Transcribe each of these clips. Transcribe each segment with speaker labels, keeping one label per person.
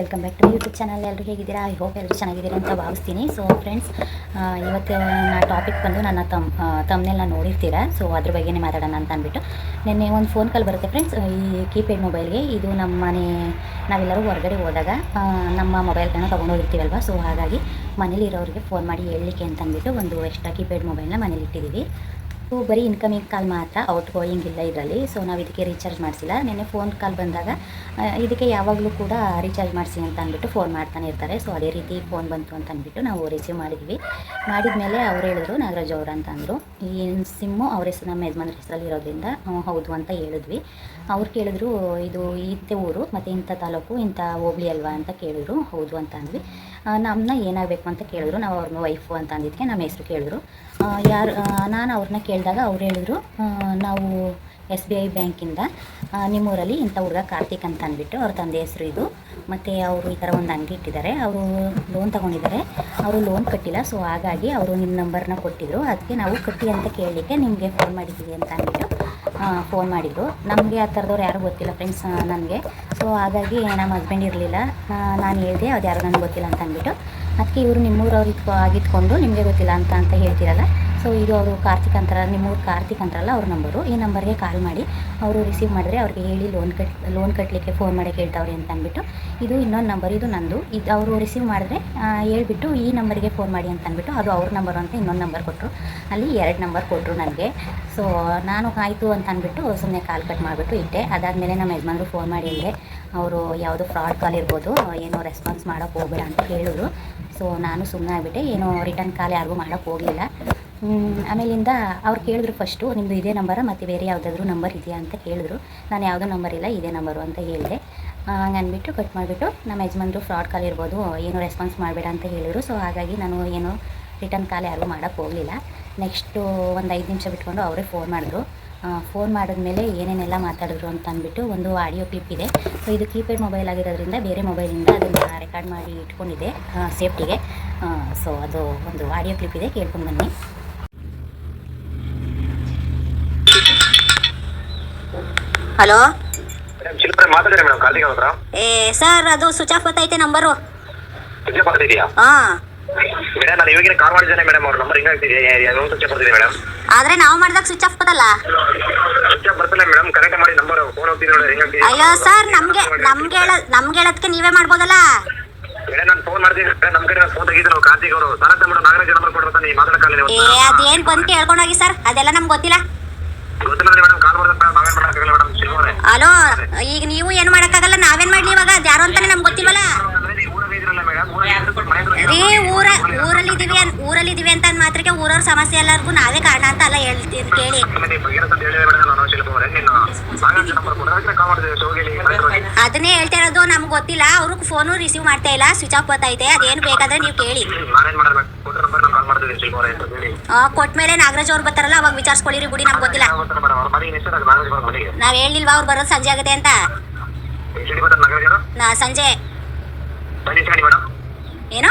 Speaker 1: Welcome back to YouTube channel. ಎಲ್ಲರೂ ಹೇಗಿದ್ದೀರಾ? I hope ಎಲ್ಲರೂ ಚೆನ್ನಾಗಿದ್ದೀರಾ ಅಂತ ಭಾವಿಸ್ತೀನಿ. ಸೊ ಫ್ರೆಂಡ್ಸ್, ಇವತ್ತು ಟಾಪಿಕ್ ಬಂದು ನನ್ನ ತಮ್ಮನೆಲ್ಲ ನೋಡಿರ್ತೀರಾ. ಸೊ ಅದ್ರ ಬಗ್ಗೆನೇ ಮಾತಾಡೋಣ ಅಂತ ಅಂದ್ಬಿಟ್ಟು ನಿನ್ನೆ ಒಂದು ಫೋನ್ ಕಾಲ್ ಬರುತ್ತೆ ಫ್ರೆಂಡ್ಸ್. ಈ ಕೀಪ್ಯಾಡ್ ಮೊಬೈಲ್ಗೆ ಇದು ನಮ್ಮ ಮನೆ, ನಾವೆಲ್ಲರೂ ಹೊರಗಡೆ ಹೋದಾಗ ನಮ್ಮ ಮೊಬೈಲ್ಗಳನ್ನ ತೊಗೊಂಡೋಗಿರ್ತೀವಲ್ವ. ಸೊ ಹಾಗಾಗಿ ಮನೇಲಿರೋರಿಗೆ ಫೋನ್ ಮಾಡಿ ಹೇಳಲಿಕ್ಕೆ ಅಂತ ಅಂದ್ಬಿಟ್ಟು ಒಂದು ಎಕ್ಸ್ಟ್ರಾ ಕೀಪ್ಯಾಡ್ ಮೊಬೈಲ್ನ ಮನೇಲಿ ಇಟ್ಟಿದ್ದೀವಿ. ಸೊ ಬರೀ ಇನ್ಕಮಿಂಗ್ ಕಾಲ್ ಮಾತ್ರ, ಔಟ್ ಗೋಯಿಂಗ್ ಇಲ್ಲ ಇದರಲ್ಲಿ. ಸೊ ನಾವು ಇದಕ್ಕೆ ರೀಚಾರ್ಜ್ ಮಾಡಿಸಿಲ್ಲ. ನೆನ್ನೆ ಫೋನ್ ಕಾಲ್ ಬಂದಾಗ ಇದಕ್ಕೆ ಯಾವಾಗಲೂ ಕೂಡ ರೀಚಾರ್ಜ್ ಮಾಡಿಸಿ ಅಂತ ಅಂದ್ಬಿಟ್ಟು ಫೋನ್ ಮಾಡ್ತಾನೆ ಇರ್ತಾರೆ. ಸೊ ಅದೇ ರೀತಿ ಫೋನ್ ಬಂತು ಅಂತ ಅಂದ್ಬಿಟ್ಟು ನಾವು ರಿಸೀವ್ ಮಾಡಿದ್ವಿ. ಮಾಡಿದ್ಮೇಲೆ ಅವ್ರು ಹೇಳಿದ್ರು ನಾಗರಾಜ್ ಅವರು ಅಂತ ಅಂದರು. ಈ ಸಿಮ್ಮು ಅವ್ರ ಹೆಸರು, ನಮ್ಮ ಯಜಮಾನ್ರ ಹೆಸರಲ್ಲಿ ಇರೋದ್ರಿಂದ ಹೌದು ಅಂತ ಹೇಳಿದ್ವಿ. ಅವ್ರು ಕೇಳಿದ್ರು ಇದು ಇಂಥ ಊರು ಮತ್ತು ಇಂಥ ತಾಲೂಕು ಇಂಥ ಹೋಬಳಿ ಅಲ್ವಾ ಅಂತ ಕೇಳಿದ್ರು. ಹೌದು ಅಂತ ಅಂದ್ವಿ. ನಮ್ಮನ್ನ ಏನಾಗಬೇಕು ಅಂತ ಕೇಳಿದ್ರು. ನಾವು ಅವ್ರನ್ನ ವೈಫು ಅಂತ ಅಂದಿದ್ದಕ್ಕೆ ನಮ್ಮ ಹೆಸರು ಕೇಳಿದ್ರು. ನಾನು ಅವ್ರನ್ನ ಕೇಳಿದಾಗ ಅವ್ರು ಹೇಳಿದ್ರು, ನಾವು SBI ಬ್ಯಾಂಕಿಂದ ನಿಮ್ಮೂರಲ್ಲಿ ಇಂಥ ಹುಡುಗ ಕಾರ್ತಿಕ್ ಅಂತ ಅಂದ್ಬಿಟ್ಟು ಅವ್ರ ತಂದೆ ಹೆಸರು ಇದು. ಮತ್ತು ಅವರು ಈ ಥರ ಒಂದು ಅಂಗಡಿ ಇಟ್ಟಿದ್ದಾರೆ. ಅವರು ಲೋನ್ ತೊಗೊಂಡಿದ್ದಾರೆ, ಅವರು ಲೋನ್ ಕಟ್ಟಿಲ್ಲ. ಸೊ ಹಾಗಾಗಿ ಅವರು ನಿಮ್ಮ ನಂಬರ್ನ ಕೊಟ್ಟಿದ್ದರು. ಅದಕ್ಕೆ ನಾವು ಕಟ್ಟಿ ಅಂತ ಕೇಳಲಿಕ್ಕೆ ನಿಮಗೆ ಫೋನ್ ಮಾಡಿದ್ದೀವಿ ಅಂತ ಅಂದ್ಬಿಟ್ಟು ಫೋನ್ ಮಾಡಿದರು. ನಮಗೆ ಆ ಥರದವ್ರು ಯಾರೂ ಗೊತ್ತಿಲ್ಲ ಫ್ರೆಂಡ್ಸ್ ನನಗೆ. ಸೊ ಹಾಗಾಗಿ ನಮ್ಮ ಹಸ್ಬೆಂಡ್ ಇರಲಿಲ್ಲ, ನಾನು ಹೇಳಿದೆ ಅದು ಯಾರು ನನಗೆ ಗೊತ್ತಿಲ್ಲ ಅಂತ ಅಂದ್ಬಿಟ್ಟು. ಅದಕ್ಕೆ ಇವರು ನಿಮ್ಮೂರವ್ರು ಆಗಿದ್ಕೊಂಡು ನಿಮಗೆ ಗೊತ್ತಿಲ್ಲ ಅಂತ ಹೇಳ್ತೀರಲ್ಲ. ಸೊ ಇದು ಅವರು ಕಾರ್ತಿಕ್ ಅಂತಾರ, ನಿಮ್ಮೂರು ಕಾರ್ತಿಕ್ ಅಂತಾರಲ್ಲ, ಅವ್ರ ನಂಬರು. ಈ ನಂಬರ್ಗೆ ಕಾಲ್ ಮಾಡಿ ಅವರು ರಿಸೀವ್ ಮಾಡಿದ್ರೆ ಅವ್ರಿಗೆ ಹೇಳಿ ಲೋನ್ ಕಟ್ಟಲಿಕ್ಕೆ ಫೋನ್ ಮಾಡಿ ಕೇಳ್ತಾವ್ರಿ ಅಂತ ಅಂದ್ಬಿಟ್ಟು. ಇದು ಇನ್ನೊಂದು ನಂಬರ್, ಇದು ನಂದು. ಇದು ಅವರು ರಿಸೀವ್ ಮಾಡಿದ್ರೆ ಹೇಳ್ಬಿಟ್ಟು ಈ ನಂಬರಿಗೆ ಫೋನ್ ಮಾಡಿ ಅಂತ ಅಂದ್ಬಿಟ್ಟು ಅದು ಅವ್ರ ನಂಬರು ಅಂತ ಇನ್ನೊಂದು ನಂಬರ್ ಕೊಟ್ಟರು. ಅಲ್ಲಿ 2 ನಂಬರ್ ಕೊಟ್ಟರು ನನಗೆ. ಸೊ ನಾನು ಆಯಿತು ಅಂತ ಅಂದ್ಬಿಟ್ಟು ಸುಮ್ಮನೆ ಕಾಲ್ ಕಟ್ ಮಾಡಿಬಿಟ್ಟು ಇಟ್ಟೆ. ಅದಾದಮೇಲೆ ನಮ್ಮ ಯಜಮಾನ್ರು ಫೋನ್ ಮಾಡಿ ಹೇಳಿದೆ, ಅವರು ಯಾವುದೋ ಫ್ರಾಡ್ ಕಾಲ್ ಇರ್ಬೋದು, ಏನೋ ರೆಸ್ಪಾನ್ಸ್ ಮಾಡೋಕ್ಕೆ ಹೋಗಬೇಡ ಅಂತ ಹೇಳಿದ್ರು. ಸೊ ನಾನು ಸುಮ್ಮನೆ ಆಗಿಬಿಟ್ಟೆ, ಏನೋ ರಿಟರ್ನ್ ಕಾಲ್ ಯಾರಿಗೂ ಮಾಡೋಕ್ಕೆ ಹೋಗಲಿಲ್ಲ. ಆಮೇಲಿಂದ ಅವ್ರು ಕೇಳಿದ್ರು ಫಸ್ಟು, ನಿಮ್ಮದು ಇದೇ ನಂಬರ ಮತ್ತು ಬೇರೆ ಯಾವುದಾದ್ರೂ ನಂಬರ್ ಇದೆಯಾ ಅಂತ ಕೇಳಿದ್ರು. ನಾನು ಯಾವುದೋ ನಂಬರ್ ಇಲ್ಲ, ಇದೇ ನಂಬರು ಅಂತ ಹೇಳಿದೆ. ಹಂಗೆ ಅಂದ್ಬಿಟ್ಟು ಕಟ್ ಮಾಡಿಬಿಟ್ಟು ನಮ್ಮ ಯಜಮಾನ್ರು ಫ್ರಾಡ್ ಕಾಲ್ ಇರ್ಬೋದು, ಏನೂ ರೆಸ್ಪಾನ್ಸ್ ಮಾಡಬೇಡ ಅಂತ ಹೇಳಿದ್ರು. ಸೊ ಹಾಗಾಗಿ ನಾನು ಏನೋ ರಿಟರ್ನ್ ಕಾಲ್ ಯಾರಿಗೂ ಮಾಡೋಕ್ಕೆ ಹೋಗಲಿಲ್ಲ. ನೆಕ್ಸ್ಟು ಒಂದು 5 ನಿಮಿಷ ಬಿಟ್ಕೊಂಡು ಅವರೇ ಫೋನ್ ಮಾಡಿದ್ರು. ಫೋನ್ ಮಾಡಿದ್ಮೇಲೆ ಏನೇನೆಲ್ಲ ಮಾತಾಡಿದ್ರು ಅಂತ ಅಂದ್ಬಿಟ್ಟು ಒಂದು ಆಡಿಯೋ ಕ್ಲಿಪ್ ಇದೆ. ಸೊ ಇದು ಕೀಪ್ಯಾಡ್ ಮೊಬೈಲ್ ಆಗಿರೋದ್ರಿಂದ ಬೇರೆ ಮೊಬೈಲಿಂದ ಅದನ್ನು ರೆಕಾರ್ಡ್ ಮಾಡಿ ಇಟ್ಕೊಂಡಿದ್ದೆ ಸೇಫ್ಟಿಗೆ. ಸೊ ಅದು ಒಂದು ಆಡಿಯೋ ಕ್ಲಿಪ್ ಇದೆ, ಕೇಳ್ಕೊಂಡು ಬನ್ನಿ.
Speaker 2: ಹಲೋ,
Speaker 3: ಮಾತಾಡಿದ್ರೆ ಮೇಡಮ್ ಕಾರ್ತಿಕ್ ಅವ್ರ?
Speaker 2: ಸರ್ ಅದು ಸ್ವಿಚ್ ಆಫ್ ಗೊತ್ತೈತೆ ನಂಬರು.
Speaker 3: ಸ್ವಿಚ್ ಆಫ್ ಆಗ್ತಿದೆಯಾ? ಮೇಡಮ್ ನಾನು ಇವಾಗ ಕಾಲ್ ಮಾಡಿದ್ದೇನೆ ಮೇಡಮ್, ಅವ್ರ ನಂಬರ್ ಹಿಂಗಾಗ್ತಿದೆ, ಸ್ವಿಚ್ ಆಫ್ ಬರ್ತಿದೆ ಮೇಡಮ್.
Speaker 2: ಆದ್ರೆ ನಾವು ಮಾಡಿದಾಗ ಸ್ವಿಚ್ ಆಫ್ ಬರಲ್ಲ.
Speaker 3: ಸ್ವಿಚ್ ಆಫ್ ಬರ್ತಿಲ್ಲ ಮೇಡಮ್, ಕನೆಕ್ಟ್ ಮಾಡಿ ನಂಬರ್ ಫೋನ್ ಹೋಗ್ತಿದೆ ನೋಡಿ, ಹಿಂಗಾಗ್ತಿದೆ.
Speaker 2: ಅಯ್ಯೋ ಸರ್, ನಮ್ಗೆ ಹೇಳೋದಕ್ಕೆ ನೀವೇ ಮಾಡ್ಬೋದಲ್ಲ.
Speaker 3: ಮೇಡಮ್ ನಾನು ಫೋನ್ ಮಾಡ್ತೀನಿ, ನಮ್ಮ ಕಡೆ ನಾನು ಫೋನ್ ತೆಗಿದ್ರು ಕಾರ್ತಿಕ್ ಅವರು. ಸಾರಥ ಮೇಡಮ್ ನಾಗರಾಜ್ ನಂಬರ್ ಕೊಡ್ತಾರೆ, ನೀವು ಮಾತಾಡಕ್ಕಾಗಲ್ಲ.
Speaker 2: ಅದೇನ್ ಬಂದು ಕೇಳ್ಕೊಂಡೋಗಿ ಸರ್, ಅದೆಲ್ಲ ನಮ್ಗೆ ಗೊತ್ತಿಲ್ಲ.
Speaker 3: ಗೊತ್ತಿಲ್ಲ ಮೇಡಮ್, ಕಾಲ್ ಮಾಡಿದ್ರೆ ನಾವೇನ್ ಮಾಡಕ್ಕಾಗಲ್ಲ ಮೇಡಮ್. ಸಿಲ್ವರೇ
Speaker 2: ಹಲೋ, ಈಗ ನೀವು ಏನು ಮಾಡೋಕ್ಕಾಗಲ್ಲ, ನಾವೇನ್ ಮಾಡ್ಲಿ ಇವಾಗ? ಅದು ಯಾರು ಅಂತಾನೆ ನಮ್ಗೆ ಗೊತ್ತಿಲ್ವಲ್ಲ ರೀ. ಊರಲ್ಲಿದ್ದೀವಿ ಅಂತ ಮಾತ್ರಕ್ಕೆ ಊರವ್ರ ಸಮಸ್ಯೆ ಎಲ್ಲರಿಗೂ ನಾವೇ ಕಾರಣ ಅಂತ ಅಲ್ಲ ಹೇಳ್ತೀನಿ ಕೇಳಿ. ಅದನ್ನೇ ಹೇಳ್ತಾ ಇರೋದು, ನಮ್ಗೆ ಗೊತ್ತಿಲ್ಲ. ಅವ್ರಿಗೆ ಫೋನು ರಿಸೀವ್ ಮಾಡ್ತಾ ಇಲ್ಲ, ಸ್ವಿಚ್ ಆಫ್ ಬರ್ತೈತೆ. ಅದೇನು ಬೇಕಾದ್ರೆ ನೀವು ಕೇಳಿ. ಕೊಟ್ಮೇಲೆ ನಾಗರಾಜ್ ಅವ್ರು ಬರ್ತಾರಲ್ಲ, ಅವಾಗ ವಿಚಾರಿಸ್ಕೊಳ್ಳಿರಿ ಬಿಡಿ, ನಮ್ಗೆ ಗೊತ್ತಿಲ್ಲ. ನಾವ್ ಹೇಳಿಲ್ವಾ ಅವ್ರು ಬರೋದು ಸಂಜೆ ಆಗುತ್ತೆ ಅಂತ? ಸಂಜೆ ಏನು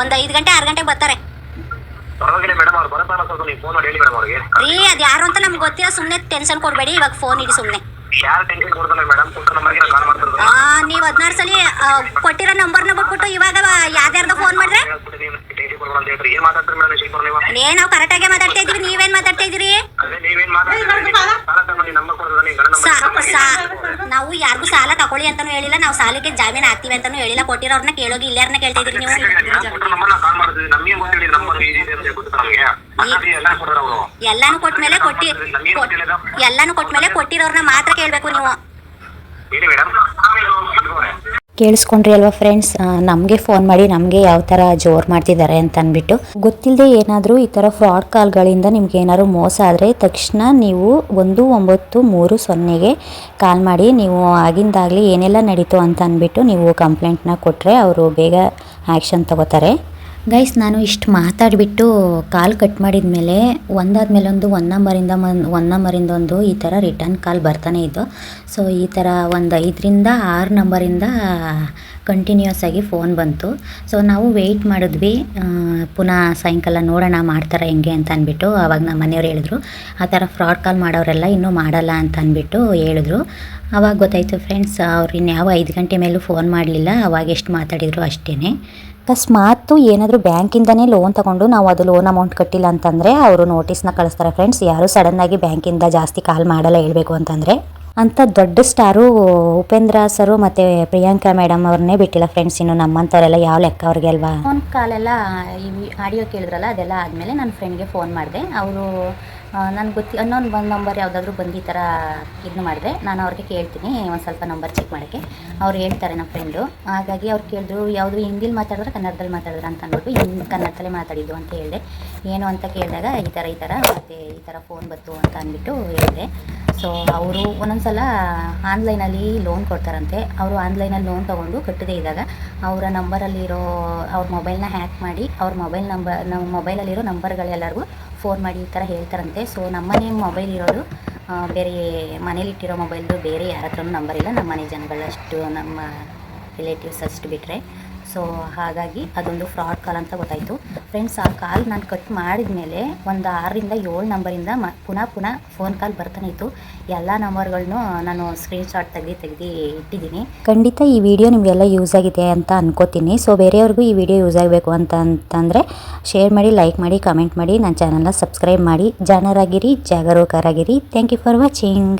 Speaker 2: ಒಂದು 5 ಗಂಟೆ 6 ಗಂಟೆಗೆ ಬರ್ತಾರೆ ರೀ. ಅದು ಯಾರು ಅಂತ ನಮ್ಗೆ ಗೊತ್ತಿಲ್ಲ, ಸುಮ್ಮನೆ ಟೆನ್ಷನ್ ಕೊಡಬೇಡಿ. ಇವಾಗ ಫೋನ್ ಇಡಿ ಸುಮ್ಮನೆ. ನೀವು 16 ಸಲ ಕೊಟ್ಟಿರೋ ನಂಬರ್ನ ಬಿಟ್ಬಿಟ್ಟು ಇವಾಗ ಯಾರ್ಯಾರ್ದು ಫೋನ್ ಮಾಡಿದ್ರೆ ನಾವು ಕರೆಕ್ಟಾಗೆ ಮಾತಾಡ್ತಾ ಇದೀವಿ. ನೀವೇನ್ ಮಾತಾಡ್ತಾ ಇದೀರಿ? ನಾವು ಯಾರಿಗೂ ಸಾಲ ತಗೊಳ್ಳಿ ಅಂತಾನು ಹೇಳಿಲ್ಲ, ನಾವು ಸಾಲಕ್ಕೆ ಜಾಮೀನು ಹಾಕ್ತಿವಿ ಅಂತಾನು ಹೇಳಿಲ್ಲ. ಕೊಟ್ಟಿರೋರ್ನ ಕೇಳೋಗಿ ಇಲ್ಲಾರನ್ನ ಕೇಳ್ತಾ ಇದೀರಿ ನೀವು. ಎಲ್ಲಾನು ಕೊಟ್ಮೇಲೆ ಕೊಟ್ಟಿರೋರ್ನ ಮಾತ್ರ ಕೇಳಬೇಕು ನೀವು.
Speaker 1: ಕೇಳಿಸ್ಕೊಂಡ್ರಿ ಅಲ್ವಾ ಫ್ರೆಂಡ್ಸ್, ನಮಗೆ ಫೋನ್ ಮಾಡಿ ನಮಗೆ ಯಾವ ಥರ ಜೋರು ಮಾಡ್ತಿದ್ದಾರೆ ಅಂತ ಅಂದ್ಬಿಟ್ಟು. ಗೊತ್ತಿಲ್ಲದೆ ಏನಾದರೂ ಈ ಥರ ಫ್ರಾಡ್ ಕಾಲ್ಗಳಿಂದ ನಿಮ್ಗೆ ಏನಾದ್ರು ಮೋಸ ಆದರೆ ತಕ್ಷಣ ನೀವು 1930ಗೆ ಕಾಲ್ ಮಾಡಿ ನೀವು ಆಗಿಂದಾಗಲಿ ಏನೆಲ್ಲ ನಡೀತು ಅಂತ ಅಂದ್ಬಿಟ್ಟು ನೀವು ಕಂಪ್ಲೇಂಟ್ನ ಕೊಟ್ಟರೆ ಅವರು ಬೇಗ ಆ್ಯಕ್ಷನ್ ತಗೋತಾರೆ. ಗೈಸ್ ನಾನು ಇಷ್ಟು ಮಾತಾಡಿಬಿಟ್ಟು ಕಾಲ್ ಕಟ್ ಮಾಡಿದ ಮೇಲೆ ಒಂದಾದ್ಮೇಲೆ ಒಂದು ಒಂದು ನಂಬರಿಂದ ಒಂದು ಈ ಥರ ರಿಟರ್ನ್ ಕಾಲ್ ಬರ್ತಾನೆ ಇತ್ತು. ಸೊ ಈ ಥರ ಒಂದು 5ರಿಂದ 6 ನಂಬರಿಂದ ಕಂಟಿನ್ಯೂಸ್ ಆಗಿ ಫೋನ್ ಬಂತು. ಸೊ ನಾವು ವೆಯ್ಟ್ ಮಾಡಿದ್ವಿ, ಪುನಃ ಸಾಯಂಕಾಲ ನೋಡೋಣ ಮಾಡ್ತಾರೆ ಹೆಂಗೆ ಅಂತ ಅಂದ್ಬಿಟ್ಟು. ಆವಾಗ ನಮ್ಮ ಮನೆಯವ್ರು ಹೇಳಿದ್ರು ಆ ಥರ ಫ್ರಾಡ್ ಕಾಲ್ ಮಾಡೋರೆಲ್ಲ ಇನ್ನೂ ಮಾಡಲ್ಲ ಅಂತ ಅಂದ್ಬಿಟ್ಟು ಹೇಳಿದ್ರು. ಆವಾಗ ಗೊತ್ತಾಯಿತು ಫ್ರೆಂಡ್ಸ್, ಅವ್ರು ಇನ್ಯಾವ 5 ಗಂಟೆ ಮೇಲೂ ಫೋನ್ ಮಾಡಲಿಲ್ಲ. ಅವಾಗ ಎಷ್ಟು ಮಾತಾಡಿದ್ರು ಅಷ್ಟೇ. ಅಕಸ್ಮಾತ್ ಏನಾದರೂ ಬ್ಯಾಂಕಿಂದನೇ ಲೋನ್ ತೊಗೊಂಡು ನಾವು ಅದು ಲೋನ್ ಅಮೌಂಟ್ ಕಟ್ಟಿಲ್ಲ ಅಂತಂದರೆ ಅವರು ನೋಟಿಸ್ನ ಕಳಿಸ್ತಾರೆ ಫ್ರೆಂಡ್ಸ್. ಯಾರೂ ಸಡನ್ನಾಗಿ ಬ್ಯಾಂಕಿಂದ ಜಾಸ್ತಿ ಕಾಲ್ ಮಾಡಲ್ಲ ಹೇಳಬೇಕು ಅಂತಂದರೆ. ಅಂಥ ದೊಡ್ಡ ಸ್ಟಾರು ಉಪೇಂದ್ರ ಸರು ಮತ್ತು ಪ್ರಿಯಾಂಕಾ ಮೇಡಮ್ ಅವ್ರನ್ನೇ ಬಿಟ್ಟಿಲ್ಲ ಫ್ರೆಂಡ್ಸ್. ಇನ್ನು ನಮ್ಮಂಥವರೆಲ್ಲ ಯಾವ ಲೆಕ್ಕ ಅವ್ರಿಗೆ ಅಲ್ವಾ. ಫೋನ್ ಕಾಲೆಲ್ಲ ಈ ಆಡಿಯೋ ಕೇಳಿದ್ರಲ್ಲ, ಅದೆಲ್ಲ ಆದಮೇಲೆ ನನ್ನ ಫ್ರೆಂಡ್ಗೆ ಫೋನ್ ಮಾಡಿದೆ. ಅವರು ನನಗೆ ಅನ್ನೋನ್ ಒಂದು ನಂಬರ್ ಯಾವುದಾದ್ರೂ ಬಂದು ಈ ಥರ ಇದನ್ನು ಮಾಡಿದೆ. ನಾನು ಅವ್ರಿಗೆ ಕೇಳ್ತೀನಿ ಒಂದು ಸ್ವಲ್ಪ ನಂಬರ್ ಚೆಕ್ ಮಾಡೋಕ್ಕೆ. ಅವ್ರು ಹೇಳ್ತಾರೆ ನಮ್ಮ ಫ್ರೆಂಡು. ಹಾಗಾಗಿ ಅವ್ರು ಕೇಳಿದ್ರು ಯಾವುದು ಹಿಂದಿಲಿ ಮಾತಾಡಿದ್ರೆ ಕನ್ನಡದಲ್ಲಿ ಮಾತಾಡಿದ್ರೆ ಅಂತ ಅಂದ್ಬಿಟ್ಟು ಕನ್ನಡದಲ್ಲೇ ಮಾತಾಡಿದ್ದು ಅಂತ ಹೇಳಿದೆ. ಏನು ಅಂತ ಕೇಳಿದಾಗ ಈ ಥರ ಮತ್ತು ಈ ಥರ ಫೋನ್ ಬಂತು ಅಂತ ಅಂದ್ಬಿಟ್ಟು ಹೇಳಿದೆ. ಸೊ ಅವರು ಒಂದೊಂದು ಸಲ ಆನ್ಲೈನಲ್ಲಿ ಲೋನ್ ಕೊಡ್ತಾರಂತೆ. ಅವರು ಆನ್ಲೈನಲ್ಲಿ ಲೋನ್ ತೊಗೊಂಡು ಕಟ್ಟದೇ ಇದ್ದಾಗ ಅವರ ನಂಬರಲ್ಲಿರೋ ಅವ್ರ ಮೊಬೈಲ್ನ ಹ್ಯಾಕ್ ಮಾಡಿ ಅವ್ರ ನಮ್ಮ ಮೊಬೈಲಲ್ಲಿರೋ ನಂಬರ್ಗಳೆಲ್ಲರಿಗೂ ಫೋನ್ ಮಾಡಿ ಈ ಥರ ಹೇಳ್ತಾರಂತೆ. ಸೊ ನಮ್ಮನೆ ಮೊಬೈಲ್ ಇರೋದು ಬೇರೆ, ಮನೇಲಿಟ್ಟಿರೋ ಮೊಬೈಲ್ದು ಬೇರೆ ಯಾರ ಹತ್ರನೂ ನಂಬರ್ ಇಲ್ಲ. ನಮ್ಮ ಮನೆ ಜನಗಳಷ್ಟು, ನಮ್ಮ ರಿಲೇಟಿವ್ಸ್ ಅಷ್ಟು ಬಿಟ್ಟರೆ. ಸೊ ಹಾಗಾಗಿ ಅದೊಂದು ಫ್ರಾಡ್ ಕಾಲ್ ಅಂತ ಗೊತ್ತಾಯಿತು ಫ್ರೆಂಡ್ಸ್. ಆ ಕಾಲ್ ನಾನು ಕಟ್ ಮಾಡಿದ ಮೇಲೆ ಒಂದು 6ರಿಂದ 7 ನಂಬರಿಂದ ಪುನಃ ಫೋನ್ ಕಾಲ್ ಬರ್ತಾನೆ ಇತ್ತು. ಎಲ್ಲ ನಂಬರ್ಗಳನ್ನೂ ನಾನು ಸ್ಕ್ರೀನ್ಶಾಟ್ ತೆಗ್ದು ಇಟ್ಟಿದ್ದೀನಿ. ಖಂಡಿತ ಈ ವಿಡಿಯೋ ನಿಮಗೆಲ್ಲ ಯೂಸ್ ಆಗಿದೆ ಅಂತ ಅನ್ಕೋತೀನಿ. ಸೊ ಬೇರೆಯವ್ರಿಗೂ ಈ ವಿಡಿಯೋ ಯೂಸ್ ಆಗಬೇಕು ಅಂತಂದರೆ ಶೇರ್ ಮಾಡಿ, ಲೈಕ್ ಮಾಡಿ, ಕಮೆಂಟ್ ಮಾಡಿ, ನನ್ನ ಚಾನಲ್ನ ಸಬ್ಸ್ಕ್ರೈಬ್ ಮಾಡಿ. ಜಾಣರಾಗಿರಿ, ಜಾಗರೂಕರಾಗಿರಿ. Thank you for watching.